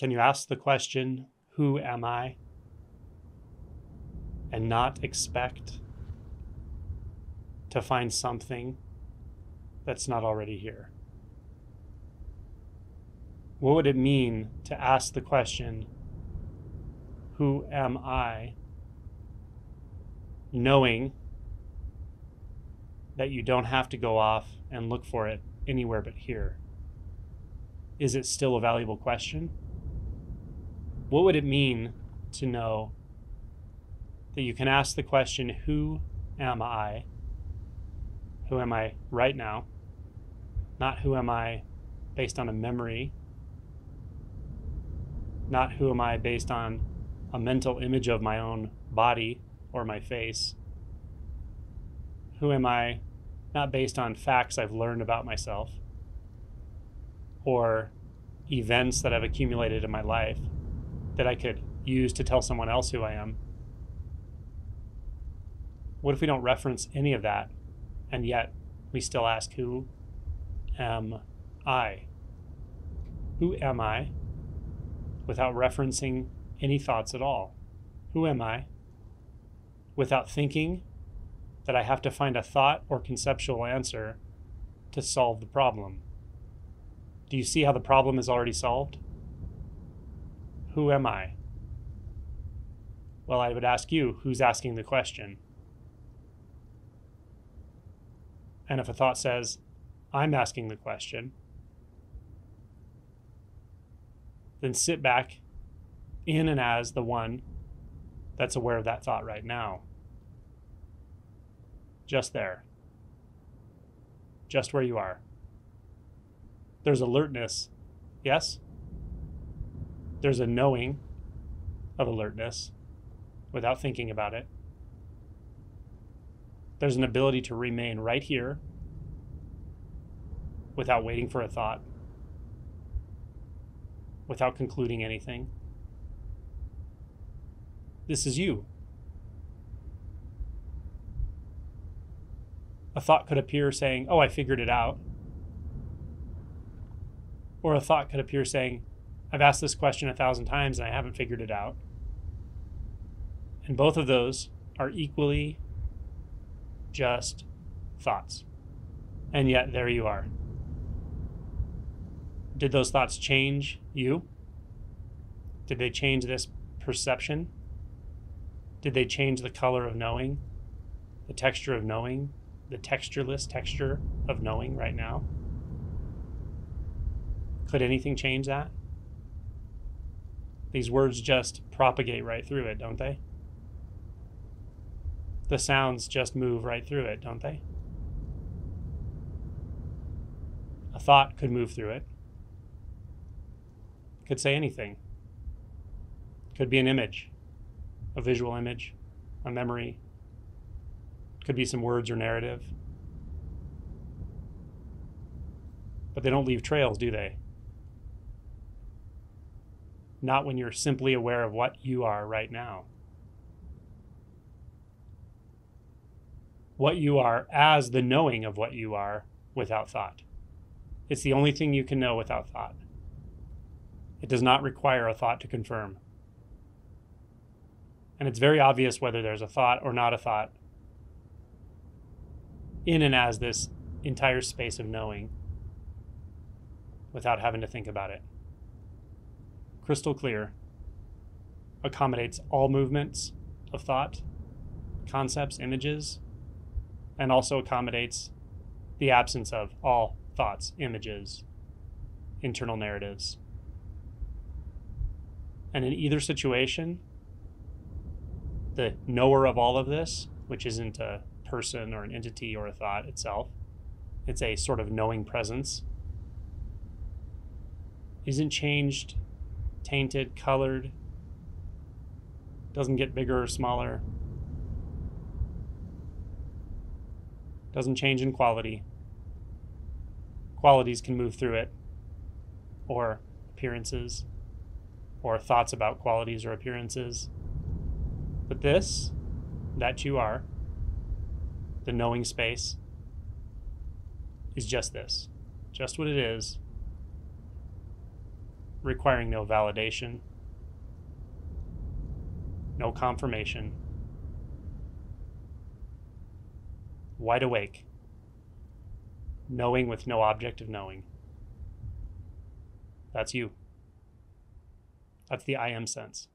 Can you ask the question, who am I? And not expect to find something that's not already here? What would it mean to ask the question, who am I, knowing that you don't have to go off and look for it anywhere but here? Is it still a valuable question? What would it mean to know that you can ask the question, who am I? Who am I right now? Not who am I based on a memory. Not who am I based on a mental image of my own body or my face. Who am I not based on facts I've learned about myself or events that I've accumulated in my life that I could use to tell someone else who I am? What if we don't reference any of that, and yet we still ask, who am I? Who am I? Without referencing any thoughts at all. Who am I? Without thinking that I have to find a thought or conceptual answer to solve the problem. Do you see how the problem is already solved? Who am I? Well, I would ask you, who's asking the question? And if a thought says, I'm asking the question, then sit back in and as the one that's aware of that thought right now. Just there. Just where you are. There's alertness, yes? There's a knowing of alertness without thinking about it. There's an ability to remain right here without waiting for a thought, without concluding anything. This is you. A thought could appear saying, oh, I figured it out. Or a thought could appear saying, I've asked this question 1,000 times and I haven't figured it out. And both of those are equally just thoughts. And yet there you are. Did those thoughts change you? Did they change this perception? Did they change the color of knowing? The texture of knowing? The textureless texture of knowing right now? Could anything change that? These words just propagate right through it, don't they? The sounds just move right through it, don't they? A thought could move through it. Could say anything. Could be an image, a visual image, a memory. Could be some words or narrative. But they don't leave trails, do they? Not when you're simply aware of what you are right now. What you are as the knowing of what you are without thought. It's the only thing you can know without thought. It does not require a thought to confirm. And it's very obvious whether there's a thought or not a thought in and as this entire space of knowing without having to think about it. Crystal clear. Accommodates all movements of thought, concepts, images, and also accommodates the absence of all thoughts, images, internal narratives. And in either situation, the knower of all of this, which isn't a person or an entity or a thought itself, it's a sort of knowing presence, isn't changed, tainted, colored, doesn't get bigger or smaller, doesn't change in quality. Qualities can move through it, or appearances, or thoughts about qualities or appearances. But this, that you are, the knowing space, is just this, just what it is, requiring no validation, no confirmation, wide awake, knowing with no object of knowing. That's you. That's the I am sense.